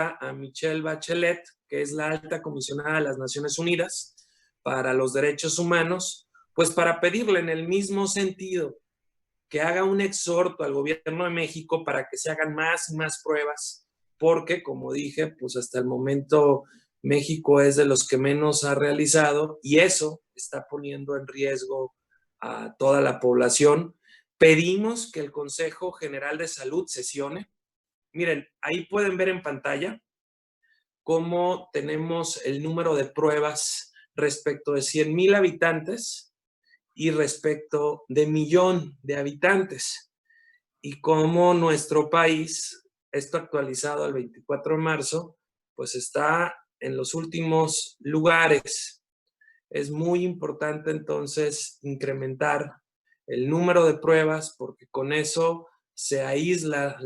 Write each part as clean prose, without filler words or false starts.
a Michelle Bachelet, que es la alta comisionada de las Naciones Unidas para los Derechos Humanos, pues para pedirle en el mismo sentido que haga un exhorto al gobierno de México para que se hagan más y más pruebas, porque, como dije, pues hasta el momento México es de los que menos ha realizado y eso está poniendo en riesgo a toda la población. Pedimos que el Consejo General de Salud sesione. Miren, ahí pueden ver en pantalla cómo tenemos el número de pruebas respecto de 100,000 habitantes y respecto de 1,000,000 de habitantes. Y cómo nuestro país, esto actualizado al 24 de marzo, pues está en los últimos lugares. Es muy importante entonces incrementar el número de pruebas porque con eso se aísla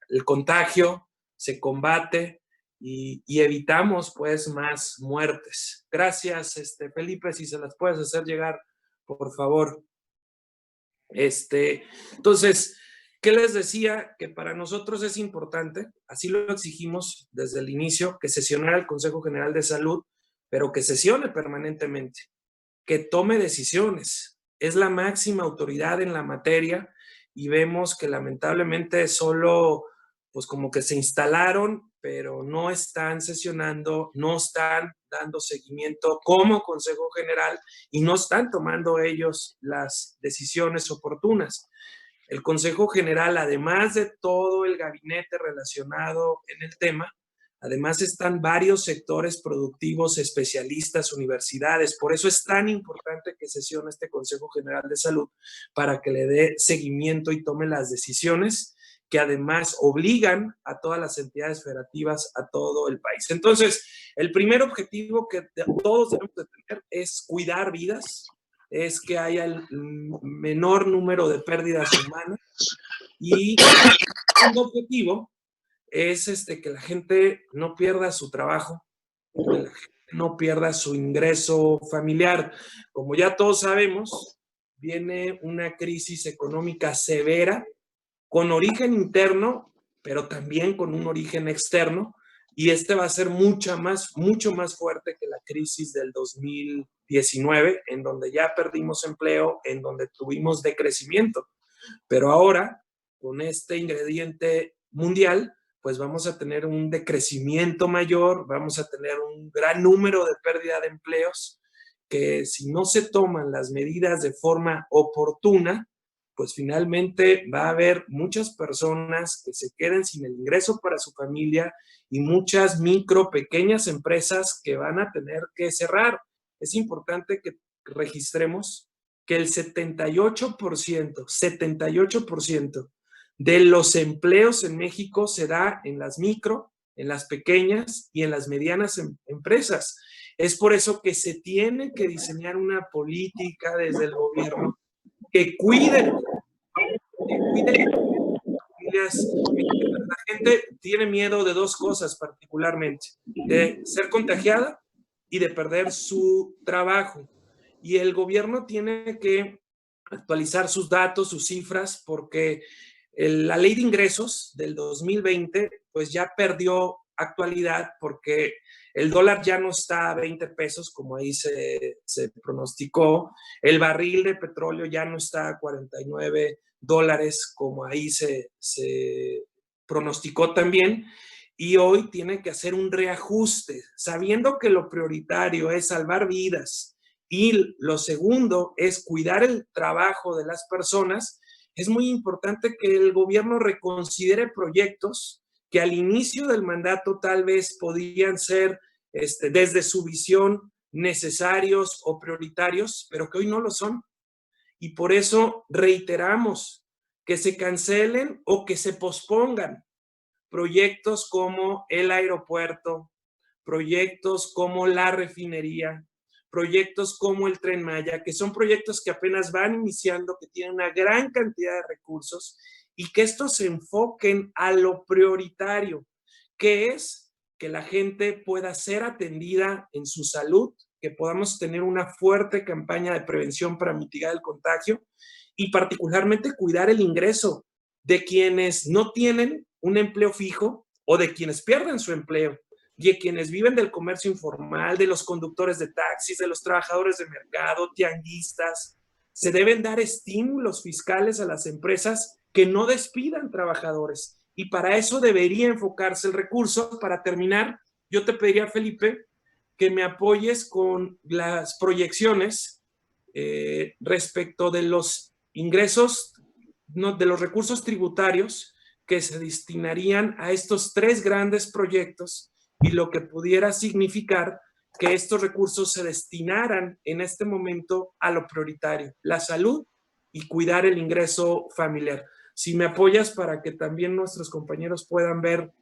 el contagio, se combate y evitamos pues más muertes. Gracias, Felipe, si se las puedes hacer llegar, por favor. Entonces, ¿qué les decía? Que para nosotros es importante, así lo exigimos desde el inicio, que sesionara el Consejo General de Salud, pero que sesione permanentemente, que tome decisiones. Es la máxima autoridad en la materia y vemos que lamentablemente solo, pues como que se instalaron, pero no están sesionando, no están dando seguimiento como Consejo General y no están tomando ellos las decisiones oportunas. El Consejo General, además de todo el gabinete relacionado en el tema, además están varios sectores productivos, especialistas, universidades. Por eso es tan importante que sesione este Consejo General de Salud para que le dé seguimiento y tome las decisiones que además obligan a todas las entidades federativas a todo el país. Entonces, el primer objetivo que todos debemos de tener es cuidar vidas, es que haya el menor número de pérdidas humanas y el segundo objetivo es que la gente no pierda su trabajo, que la gente no pierda su ingreso familiar. Como ya todos sabemos, viene una crisis económica severa con origen interno, pero también con un origen externo, y va a ser mucho más fuerte que la crisis del 2019, en donde ya perdimos empleo, en donde tuvimos decrecimiento. Pero ahora, con este ingrediente mundial, pues vamos a tener un decrecimiento mayor, vamos a tener un gran número de pérdida de empleos, que si no se toman las medidas de forma oportuna, pues finalmente va a haber muchas personas que se queden sin el ingreso para su familia y muchas micro, pequeñas empresas que van a tener que cerrar. Es importante que registremos que el 78% de los empleos en México se da en las micro, en las pequeñas y en las medianas empresas. Es por eso que se tiene que diseñar una política desde el gobierno que cuide familias. La gente tiene miedo de dos cosas particularmente, de ser contagiada y de perder su trabajo. Y el gobierno tiene que actualizar sus datos, sus cifras, porque la ley de ingresos del 2020 pues ya perdió actualidad porque el dólar ya no está a 20 pesos como ahí se pronosticó, el barril de petróleo ya no está a $49 como ahí se pronosticó también, y hoy tiene que hacer un reajuste, sabiendo que lo prioritario es salvar vidas y lo segundo es cuidar el trabajo de las personas. Es muy importante que el gobierno reconsidere proyectos que al inicio del mandato tal vez podían ser desde su visión necesarios o prioritarios, pero que hoy no lo son. Y por eso reiteramos que se cancelen o que se pospongan proyectos como el aeropuerto, proyectos como la refinería, proyectos como el Tren Maya, que son proyectos que apenas van iniciando, que tienen una gran cantidad de recursos y que estos se enfoquen a lo prioritario, que es que la gente pueda ser atendida en su salud, que podamos tener una fuerte campaña de prevención para mitigar el contagio y particularmente cuidar el ingreso de quienes no tienen un empleo fijo o de quienes pierden su empleo, de quienes viven del comercio informal, de los conductores de taxis, de los trabajadores de mercado, tianguistas. Se deben dar estímulos fiscales a las empresas que no despidan trabajadores. Y para eso debería enfocarse el recurso. Para terminar, yo te pediría, Felipe, que me apoyes con las proyecciones respecto de los ingresos, no, de los recursos tributarios que se destinarían a estos 3 grandes proyectos y lo que pudiera significar que estos recursos se destinaran en este momento a lo prioritario, la salud y cuidar el ingreso familiar. Si me apoyas para que también nuestros compañeros puedan ver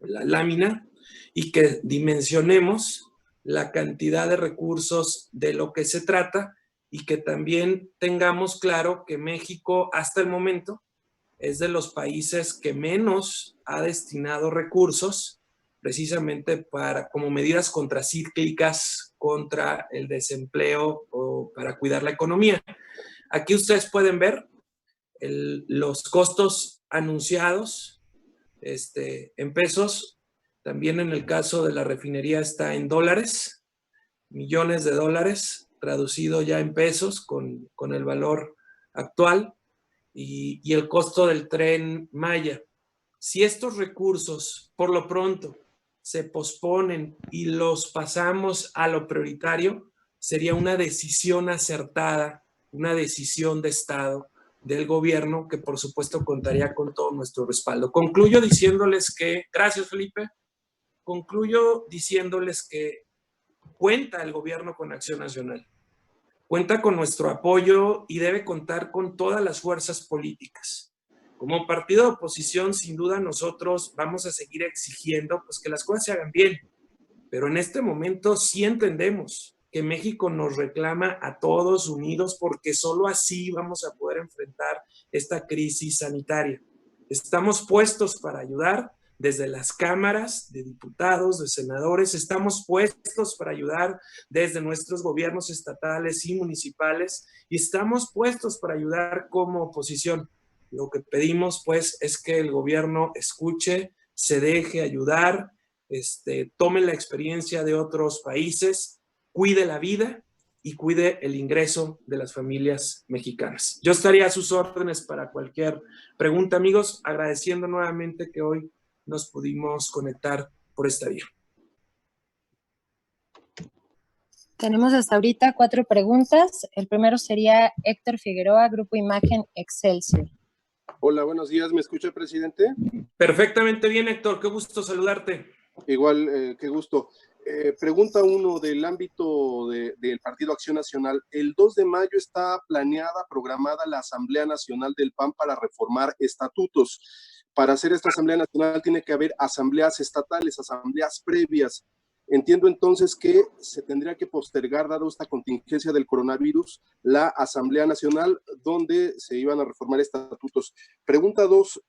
la lámina y que dimensionemos la cantidad de recursos de lo que se trata y que también tengamos claro que México hasta el momento es de los países que menos ha destinado recursos precisamente para, como medidas contracíclicas contra el desempleo o para cuidar la economía. Aquí ustedes pueden ver los costos anunciados en pesos. También en el caso de la refinería está en dólares, millones de dólares, traducido ya en pesos con el valor actual, y el costo del Tren Maya. Si estos recursos, por lo pronto, se posponen y los pasamos a lo prioritario, sería una decisión acertada, una decisión de Estado del gobierno que por supuesto contaría con todo nuestro respaldo. Concluyo diciéndoles que, gracias Felipe, concluyo diciéndoles que cuenta el gobierno con Acción Nacional, cuenta con nuestro apoyo y debe contar con todas las fuerzas políticas. Como partido de oposición, sin duda nosotros vamos a seguir exigiendo pues, que las cosas se hagan bien, pero en este momento sí entendemos que México nos reclama a todos unidos porque solo así vamos a poder enfrentar esta crisis sanitaria. Estamos puestos para ayudar desde las cámaras de diputados, de senadores, estamos puestos para ayudar desde nuestros gobiernos estatales y municipales y estamos puestos para ayudar como oposición. Lo que pedimos pues es que el gobierno escuche, se deje ayudar, tome la experiencia de otros países, cuide la vida y cuide el ingreso de las familias mexicanas. Yo estaría a sus órdenes para cualquier pregunta, amigos, agradeciendo nuevamente que hoy nos pudimos conectar por esta vía. Tenemos hasta ahorita 4 preguntas. El primero sería Héctor Figueroa, Grupo Imagen Excelsior. Hola, buenos días. ¿Me escucha, presidente? Perfectamente bien, Héctor. Qué gusto saludarte. Igual, qué gusto. Pregunta 1 del ámbito del Partido Acción Nacional. El 2 de mayo está planeada, programada la Asamblea Nacional del PAN para reformar estatutos. Para hacer esta Asamblea Nacional tiene que haber asambleas estatales, asambleas previas. Entiendo entonces que se tendría que postergar, dado esta contingencia del coronavirus, la Asamblea Nacional donde se iban a reformar estatutos. Pregunta 2,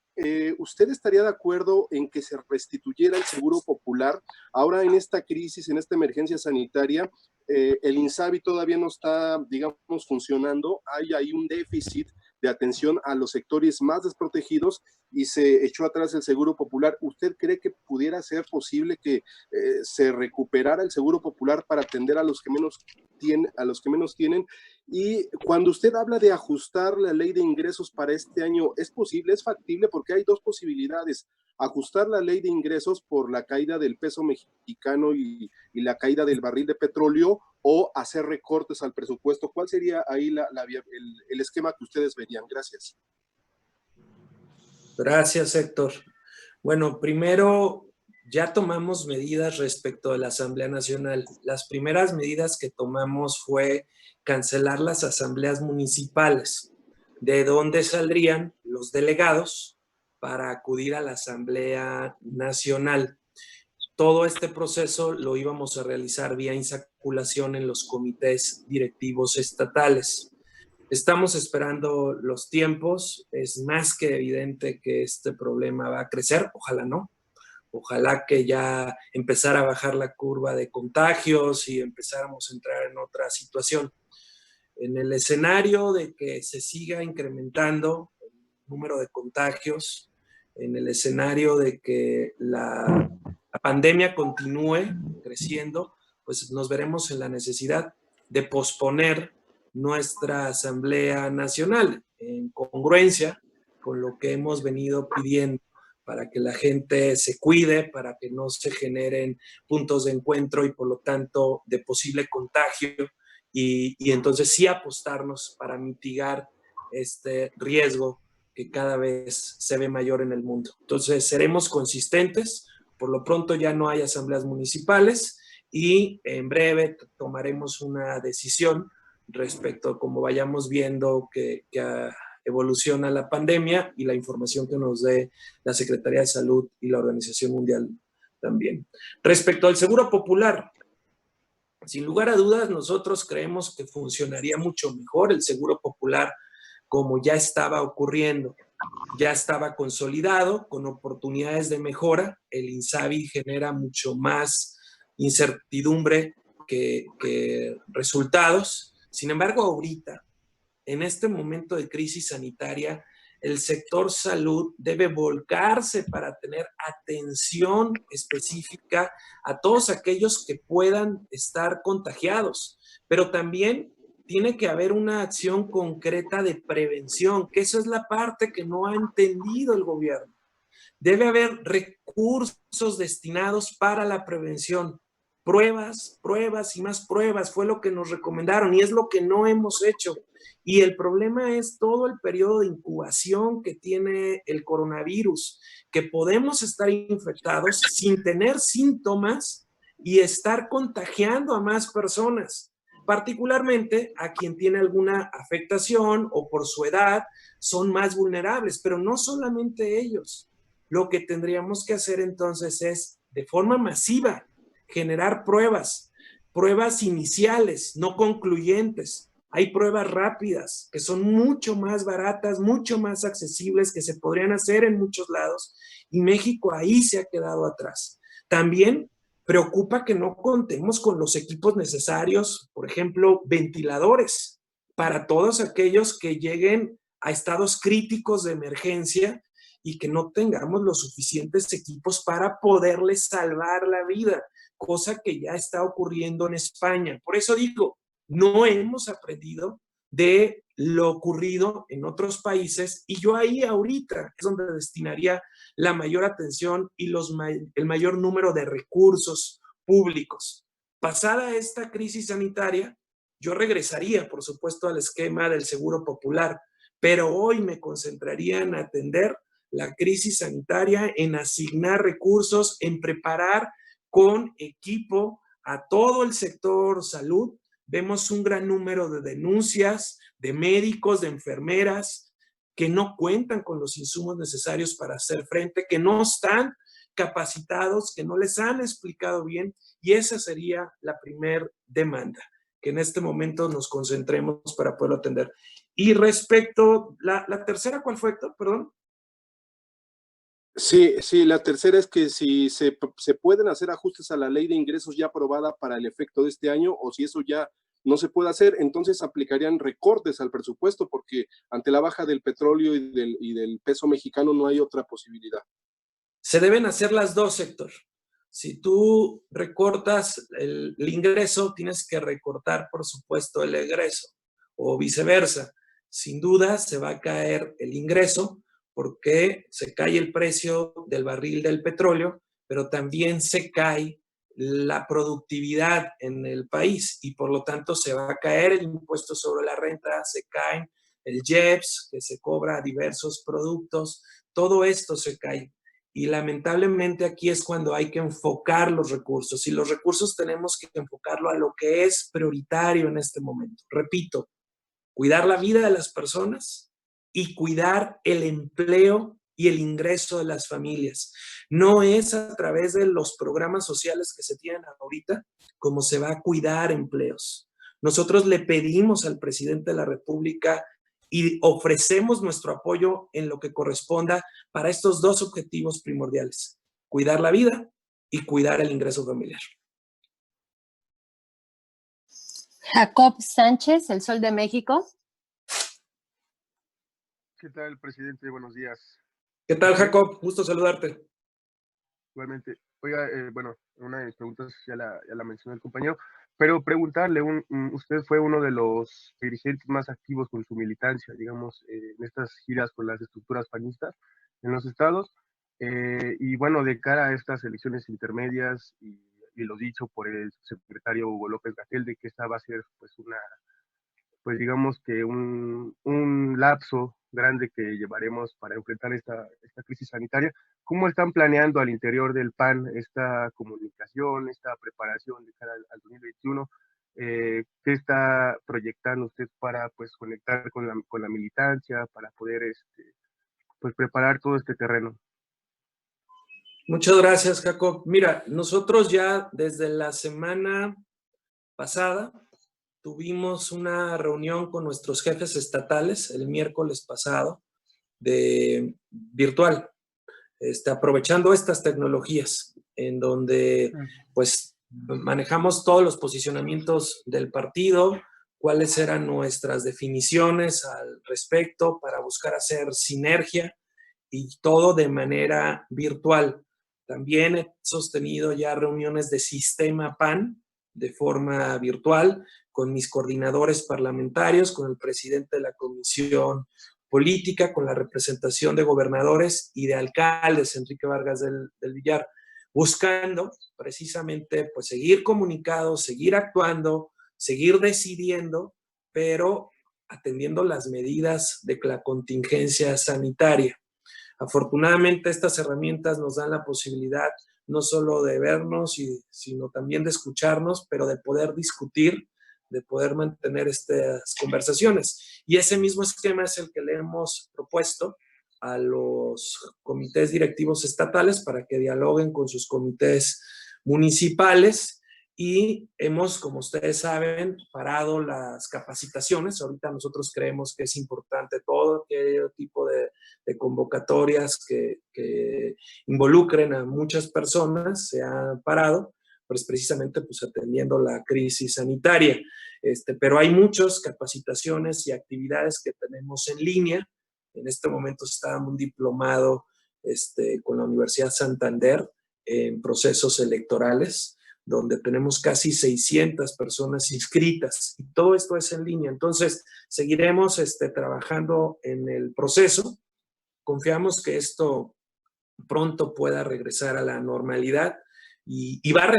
¿usted estaría de acuerdo en que se restituyera el Seguro Popular? Ahora en esta crisis, en esta emergencia sanitaria, el INSABI todavía no está, digamos, funcionando. Hay ahí un déficit de atención a los sectores más desprotegidos y se echó atrás el Seguro Popular. ¿Usted cree que pudiera ser posible que se recuperara el Seguro Popular para atender a los que menos tienen? Y cuando usted habla de ajustar la ley de ingresos para este año, ¿es posible, es factible? Porque hay 2 posibilidades: ajustar la ley de ingresos por la caída del peso mexicano y la caída del barril de petróleo, o hacer recortes al presupuesto. ¿Cuál sería ahí el esquema que ustedes verían? Gracias. Gracias, Héctor. Bueno, primero, ya tomamos medidas respecto de la Asamblea Nacional. Las primeras medidas que tomamos fue cancelar las asambleas municipales, de donde saldrían los delegados para acudir a la Asamblea Nacional. Todo este proceso lo íbamos a realizar vía insaculación en los comités directivos estatales. Estamos esperando los tiempos. Es más que evidente que este problema va a crecer. Ojalá no. Ojalá que ya empezara a bajar la curva de contagios y empezáramos a entrar en otra situación. En el escenario de que se siga incrementando el número de contagios, en el escenario de que la pandemia continúe creciendo, pues nos veremos en la necesidad de posponer nuestra Asamblea Nacional en congruencia con lo que hemos venido pidiendo para que la gente se cuide, para que no se generen puntos de encuentro y por lo tanto de posible contagio y entonces sí apostarnos para mitigar este riesgo que cada vez se ve mayor en el mundo. Entonces seremos consistentes, por lo pronto ya no hay asambleas municipales y en breve tomaremos una decisión respecto a cómo vayamos viendo que evoluciona la pandemia y la información que nos dé la Secretaría de Salud y la Organización Mundial también. Respecto al Seguro Popular, sin lugar a dudas, nosotros creemos que funcionaría mucho mejor el Seguro Popular como ya estaba ocurriendo. Ya estaba consolidado, con oportunidades de mejora. El INSABI genera mucho más incertidumbre que resultados. Sin embargo, ahorita, en este momento de crisis sanitaria, el sector salud debe volcarse para tener atención específica a todos aquellos que puedan estar contagiados, pero también tiene que haber una acción concreta de prevención, que esa es la parte que no ha entendido el gobierno. Debe haber recursos destinados para la prevención. Pruebas, pruebas y más pruebas fue lo que nos recomendaron y es lo que no hemos hecho. Y el problema es todo el periodo de incubación que tiene el coronavirus, que podemos estar infectados sin tener síntomas y estar contagiando a más personas, particularmente a quien tiene alguna afectación o por su edad son más vulnerables, pero no solamente ellos. Lo que tendríamos que hacer entonces es, de forma masiva, generar pruebas, pruebas iniciales, no concluyentes. Hay pruebas rápidas que son mucho más baratas, mucho más accesibles, que se podrían hacer en muchos lados y México ahí se ha quedado atrás. También preocupa que no contemos con los equipos necesarios, por ejemplo, ventiladores para todos aquellos que lleguen a estados críticos de emergencia y que no tengamos los suficientes equipos para poderles salvar la vida, cosa que ya está ocurriendo en España. Por eso digo, no hemos aprendido de lo ocurrido en otros países y yo ahí ahorita es donde destinaría la mayor atención y el mayor número de recursos públicos. Pasada esta crisis sanitaria, yo regresaría, por supuesto, al esquema del Seguro Popular, pero hoy me concentraría en atender la crisis sanitaria, en asignar recursos, en preparar con equipo a todo el sector salud. Vemos un gran número de denuncias de médicos, de enfermeras, que no cuentan con los insumos necesarios para hacer frente, que no están capacitados, que no les han explicado bien, y esa sería la primer demanda, que en este momento nos concentremos para poderlo atender. Y respecto, la tercera, ¿cuál fue, Héctor? Perdón. Sí, sí, la tercera es que si se pueden hacer ajustes a la ley de ingresos ya aprobada para el efecto de este año, o si eso ya no se puede hacer, entonces aplicarían recortes al presupuesto, porque ante la baja del petróleo y del peso mexicano no hay otra posibilidad. Se deben hacer las dos, Héctor. Si tú recortas el ingreso, tienes que recortar, por supuesto, el egreso, o viceversa. Sin duda se va a caer el ingreso porque se cae el precio del barril del petróleo, pero también se cae la productividad en el país y por lo tanto se va a caer el impuesto sobre la renta, se cae el IEPS que se cobra a diversos productos, todo esto se cae. Y lamentablemente aquí es cuando hay que enfocar los recursos y los recursos tenemos que enfocarlo a lo que es prioritario en este momento. Repito, cuidar la vida de las personas y cuidar el empleo y el ingreso de las familias. No es a través de los programas sociales que se tienen ahorita como se va a cuidar empleos. Nosotros le pedimos al presidente de la República y ofrecemos nuestro apoyo en lo que corresponda para estos dos objetivos primordiales, cuidar la vida y cuidar el ingreso familiar. Jacob Sánchez, El Sol de México. ¿Qué tal, presidente? Buenos días. ¿Qué tal, Jacob? Gusto saludarte. Igualmente. Oiga, bueno, una de mis preguntas ya la mencionó el compañero, pero preguntarle, usted fue uno de los dirigentes más activos con su militancia, digamos, en estas giras con las estructuras panistas en los estados, y bueno, de cara a estas elecciones intermedias, y lo dicho por el secretario Hugo López-Gatell, de que esta va a ser pues digamos que un lapso grande que llevaremos para enfrentar esta crisis sanitaria. ¿Cómo están planeando al interior del PAN esta comunicación, esta preparación de cara al 2021? ¿Qué está proyectando usted para pues conectar con la militancia, para poder pues preparar todo este terreno? Muchas gracias, Jacob. Mira, nosotros ya desde la semana pasada tuvimos una reunión con nuestros jefes estatales el miércoles pasado de virtual, aprovechando estas tecnologías en donde pues manejamos todos los posicionamientos del partido, cuáles eran nuestras definiciones al respecto para buscar hacer sinergia y todo de manera virtual. También he sostenido ya reuniones de sistema PAN de forma virtual con mis coordinadores parlamentarios, con el presidente de la Comisión Política, con la representación de gobernadores y de alcaldes, Enrique Vargas del Villar, buscando precisamente pues seguir comunicados, seguir actuando, seguir decidiendo, pero atendiendo las medidas de la contingencia sanitaria. Afortunadamente, estas herramientas nos dan la posibilidad no solo de vernos, sino también de escucharnos, pero de poder discutir, de poder mantener estas conversaciones. Y ese mismo esquema es el que le hemos propuesto a los comités directivos estatales para que dialoguen con sus comités municipales. Y hemos, como ustedes saben, parado las capacitaciones. Ahorita nosotros creemos que es importante todo tipo de convocatorias que involucren a muchas personas, se han parado, pues precisamente pues atendiendo la crisis sanitaria. Pero hay muchas capacitaciones y actividades que tenemos en línea. En este momento está dando un diplomado con la Universidad Santander en procesos electorales, donde tenemos casi 600 personas inscritas, y todo esto es en línea. Entonces, seguiremos trabajando en el proceso. Confiamos que esto pronto pueda regresar a la normalidad y va a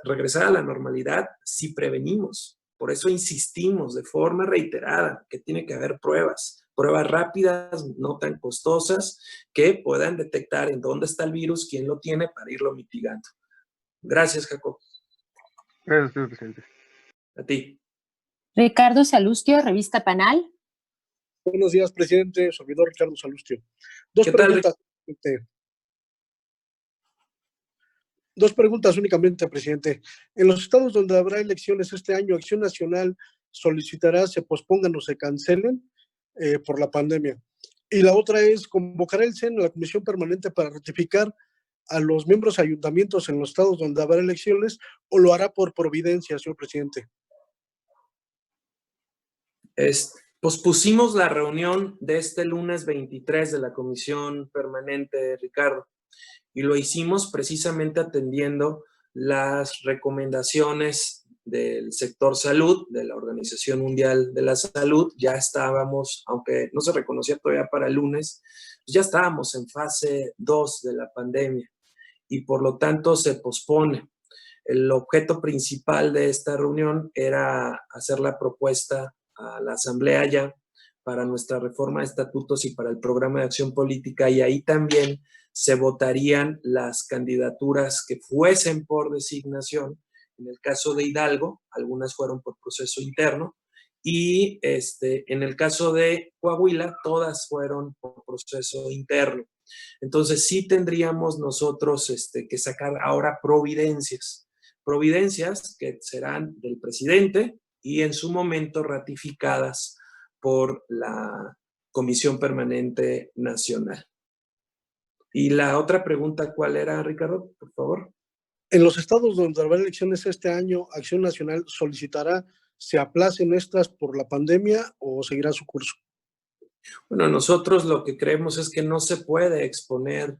regresar a la normalidad si prevenimos. Por eso insistimos de forma reiterada que tiene que haber pruebas rápidas, no tan costosas, que puedan detectar en dónde está el virus, quién lo tiene, para irlo mitigando. Gracias, Jacob. Gracias, señor presidente. A ti. Ricardo Salustio, Revista Panal. Buenos días, presidente. Servidor Ricardo Salustio. Dos preguntas únicamente, presidente. En los estados donde habrá elecciones este año, ¿Acción Nacional solicitará se pospongan o se cancelen por la pandemia? Y la otra es, ¿convocará el CEN a la Comisión Permanente para ratificar a los miembros de ayuntamientos en los estados donde habrá elecciones, o lo hará por providencia, señor presidente? Pospusimos la reunión de este lunes 23 de la Comisión Permanente, Ricardo, y lo hicimos precisamente atendiendo las recomendaciones del sector salud, de la Organización Mundial de la Salud. Ya estábamos, aunque no se reconocía todavía para el lunes, ya estábamos en fase 2 de la pandemia y por lo tanto se pospone. El objeto principal de esta reunión era hacer la propuesta a la Asamblea ya para nuestra reforma de estatutos y para el programa de acción política, y ahí también se votarían las candidaturas que fuesen por designación. En el caso de Hidalgo, algunas fueron por proceso interno, y en el caso de Coahuila, todas fueron por proceso interno. Entonces sí tendríamos nosotros que sacar ahora providencias que serán del presidente y en su momento ratificadas por la Comisión Permanente Nacional. Y la otra pregunta, ¿cuál era, Ricardo? Por favor. En los estados donde habrá elecciones este año, ¿Acción Nacional solicitará se aplacen estas por la pandemia o seguirá su curso? Bueno, nosotros lo que creemos es que no se puede exponer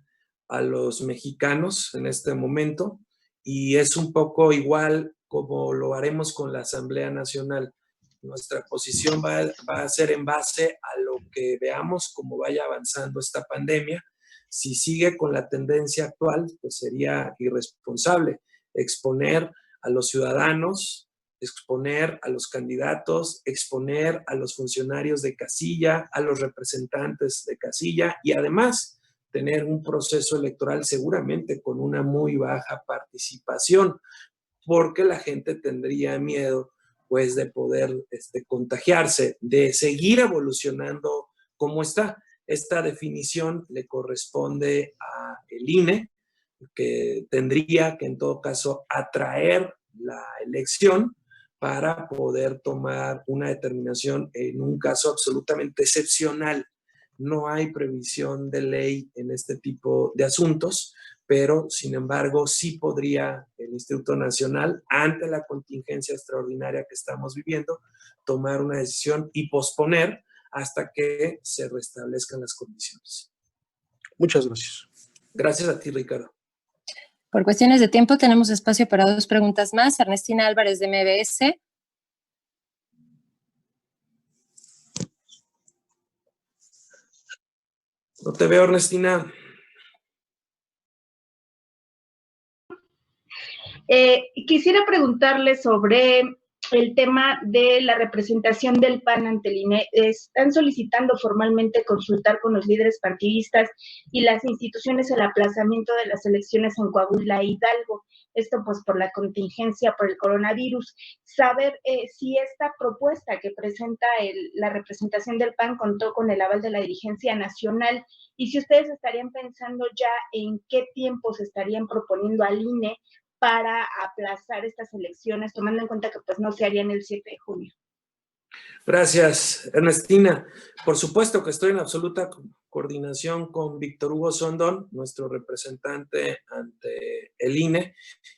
a los mexicanos en este momento y es un poco igual como lo haremos con la Asamblea Nacional. Nuestra posición va a ser en base a lo que veamos cómo vaya avanzando esta pandemia. Si sigue con la tendencia actual, pues sería irresponsable exponer a los ciudadanos, exponer a los candidatos, exponer a los funcionarios de casilla, a los representantes de casilla y además tener un proceso electoral seguramente con una muy baja participación, porque la gente tendría miedo pues de poder contagiarse, de seguir evolucionando como está. Esta definición le corresponde a el INE, que tendría que en todo caso atraer la elección para poder tomar una determinación en un caso absolutamente excepcional. No hay previsión de ley en este tipo de asuntos, pero sin embargo sí podría el Instituto Nacional, ante la contingencia extraordinaria que estamos viviendo, tomar una decisión y posponer hasta que se restablezcan las condiciones. Muchas gracias. Gracias a ti, Ricardo. Por cuestiones de tiempo tenemos espacio para 2 preguntas más. Ernestina Álvarez de MBS. No te veo, Ernestina. Quisiera preguntarle sobre el tema de la representación del PAN ante el INE. Están solicitando formalmente consultar con los líderes partidistas y las instituciones el aplazamiento de las elecciones en Coahuila e Hidalgo. Esto pues por la contingencia por el coronavirus. Saber si esta propuesta que presenta la representación del PAN contó con el aval de la dirigencia nacional y si ustedes estarían pensando ya en qué tiempo se estarían proponiendo al INE para aplazar estas elecciones, tomando en cuenta que pues no se harían el 7 de junio. Gracias, Ernestina. Por supuesto que estoy en absoluta coordinación con Víctor Hugo Sondón, nuestro representante ante el INE,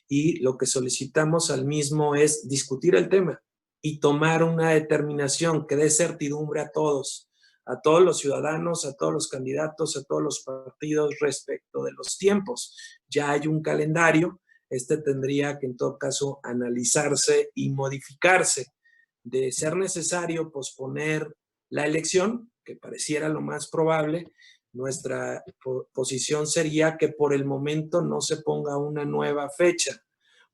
y lo que solicitamos al mismo es discutir el tema y tomar una determinación que dé certidumbre a todos los ciudadanos, a todos los candidatos, a todos los partidos respecto de los tiempos. Ya hay un calendario. Tendría que en todo caso analizarse y modificarse. De ser necesario posponer la elección, que pareciera lo más probable, nuestra posición sería que por el momento no se ponga una nueva fecha,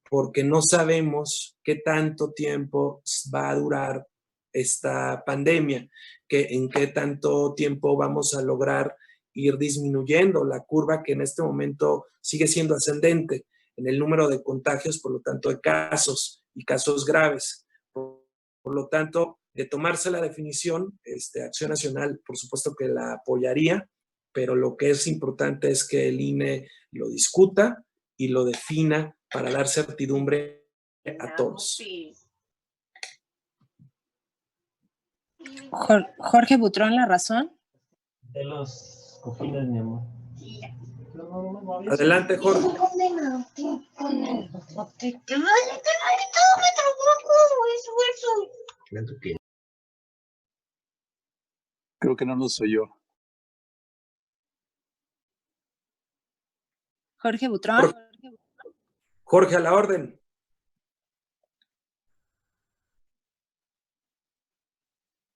porque no sabemos qué tanto tiempo va a durar esta pandemia, en qué tanto tiempo vamos a lograr ir disminuyendo la curva que en este momento sigue siendo ascendente en el número de contagios, por lo tanto, de casos y casos graves. Por lo tanto, de tomarse la definición, Acción Nacional, por supuesto que la apoyaría, pero lo que es importante es que el INE lo discuta y lo defina para dar certidumbre a todos. Jorge Butrón, La Razón. De los cojines, mi amor. Adelante, Jorge. Creo que no nos oyó. Jorge Butrón. Jorge, a la orden.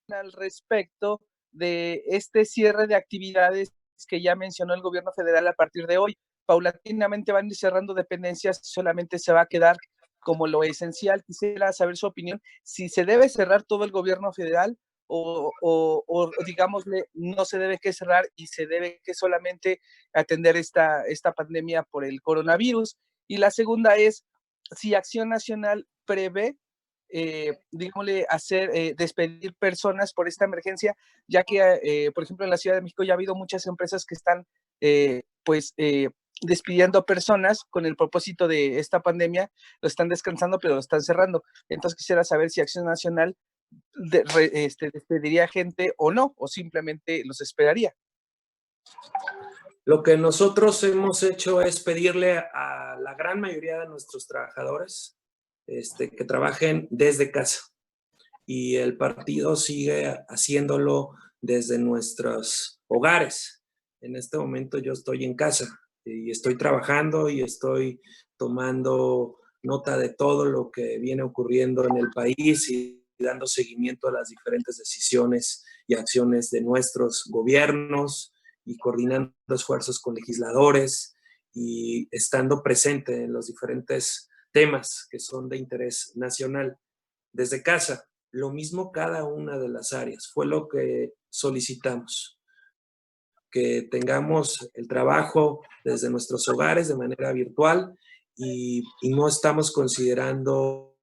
Al respecto de este cierre de actividades que ya mencionó el gobierno federal a partir de hoy. Paulatinamente van a ir cerrando dependencias, solamente se va a quedar como lo esencial. Quisiera saber su opinión, si se debe cerrar todo el gobierno federal o digámosle, no se debe que cerrar y se debe que solamente atender esta pandemia por el coronavirus. Y la segunda es, si Acción Nacional prevé digámosle, despedir personas por esta emergencia, ya que, por ejemplo, en la Ciudad de México ya ha habido muchas empresas que están, despidiendo personas con el propósito de esta pandemia, lo están descansando, pero lo están cerrando. Entonces quisiera saber si Acción Nacional despediría gente o no, o simplemente los esperaría. Lo que nosotros hemos hecho es pedirle a la gran mayoría de nuestros trabajadores que trabajen desde casa y el partido sigue haciéndolo desde nuestros hogares. En este momento yo estoy en casa y estoy trabajando y estoy tomando nota de todo lo que viene ocurriendo en el país y dando seguimiento a las diferentes decisiones y acciones de nuestros gobiernos y coordinando esfuerzos con legisladores y estando presente en los diferentes temas que son de interés nacional. Desde casa, lo mismo cada una de las áreas. Fue lo que solicitamos, que tengamos el trabajo desde nuestros hogares de manera virtual y no estamos considerando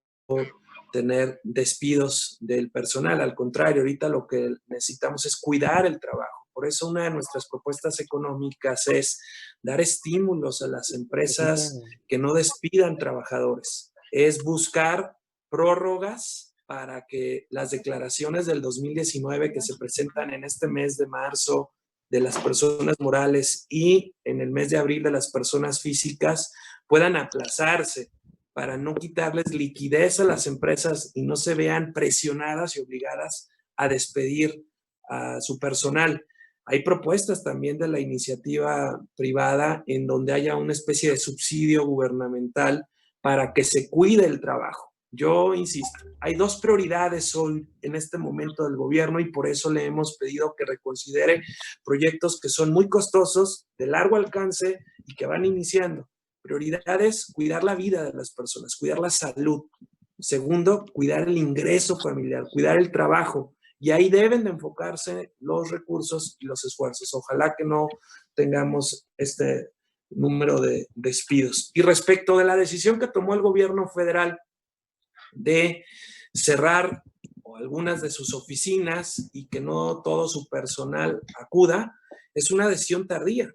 tener despidos del personal. Al contrario, ahorita lo que necesitamos es cuidar el trabajo. Por eso una de nuestras propuestas económicas es dar estímulos a las empresas que no despidan trabajadores. Es buscar prórrogas para que las declaraciones del 2019 que se presentan en este mes de marzo de las personas morales y en el mes de abril de las personas físicas puedan aplazarse para no quitarles liquidez a las empresas y no se vean presionadas y obligadas a despedir a su personal. Hay propuestas también de la iniciativa privada en donde haya una especie de subsidio gubernamental para que se cuide el trabajo. Yo insisto, hay dos prioridades hoy en este momento del gobierno y por eso le hemos pedido que reconsidere proyectos que son muy costosos, de largo alcance y que van iniciando. Prioridades, cuidar la vida de las personas, cuidar la salud. Segundo, cuidar el ingreso familiar, cuidar el trabajo. Y ahí deben de enfocarse los recursos y los esfuerzos. Ojalá que no tengamos este número de despidos. Y respecto de la decisión que tomó el gobierno federal de cerrar algunas de sus oficinas y que no todo su personal acuda, es una decisión tardía.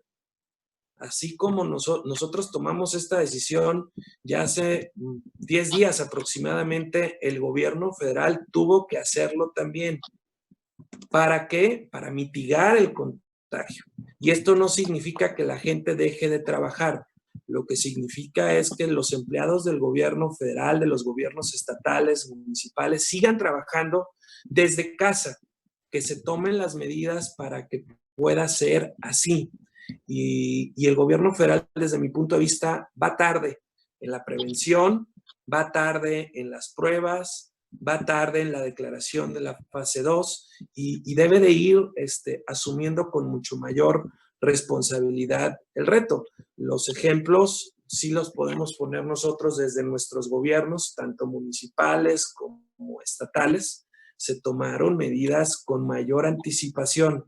Así como nosotros tomamos esta decisión ya hace 10 días aproximadamente, el gobierno federal tuvo que hacerlo también. ¿Para qué? Para mitigar el contagio. Y esto no significa que la gente deje de trabajar. Lo que significa es que los empleados del gobierno federal, de los gobiernos estatales, municipales, sigan trabajando desde casa, que se tomen las medidas para que pueda ser así. Y el gobierno federal, desde mi punto de vista, va tarde en la prevención, va tarde en las pruebas, va tarde en la declaración de la fase 2 y debe de ir asumiendo con mucho mayor responsabilidad el reto. Los ejemplos sí los podemos poner nosotros desde nuestros gobiernos, tanto municipales como estatales. Se tomaron medidas con mayor anticipación.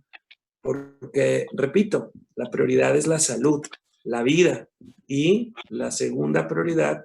Porque, repito, la prioridad es la salud, la vida y la segunda prioridad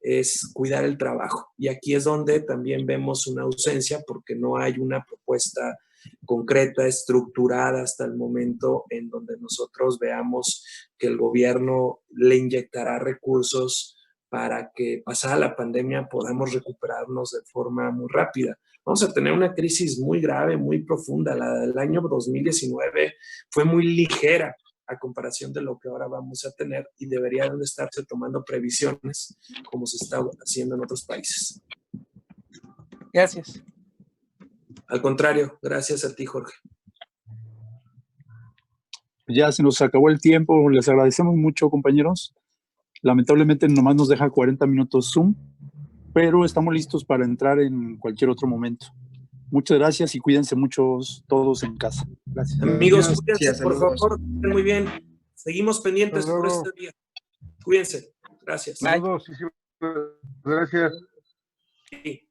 es cuidar el trabajo. Y aquí es donde también vemos una ausencia porque no hay una propuesta concreta, estructurada hasta el momento en donde nosotros veamos que el gobierno le inyectará recursos para que pasada la pandemia podamos recuperarnos de forma muy rápida. Vamos a tener una crisis muy grave, muy profunda. La del año 2019 fue muy ligera a comparación de lo que ahora vamos a tener y deberían de estarse tomando previsiones como se está haciendo en otros países. Gracias. Al contrario, gracias a ti, Jorge. Ya se nos acabó el tiempo. Les agradecemos mucho, compañeros. Lamentablemente nomás nos deja 40 minutos Zoom, pero estamos listos para entrar en cualquier otro momento. Muchas gracias y cuídense mucho todos en casa. Gracias. Amigos, cuídense, por favor. Muy bien. Seguimos pendientes por este día. Cuídense. Gracias. Saludos. Gracias. Sí.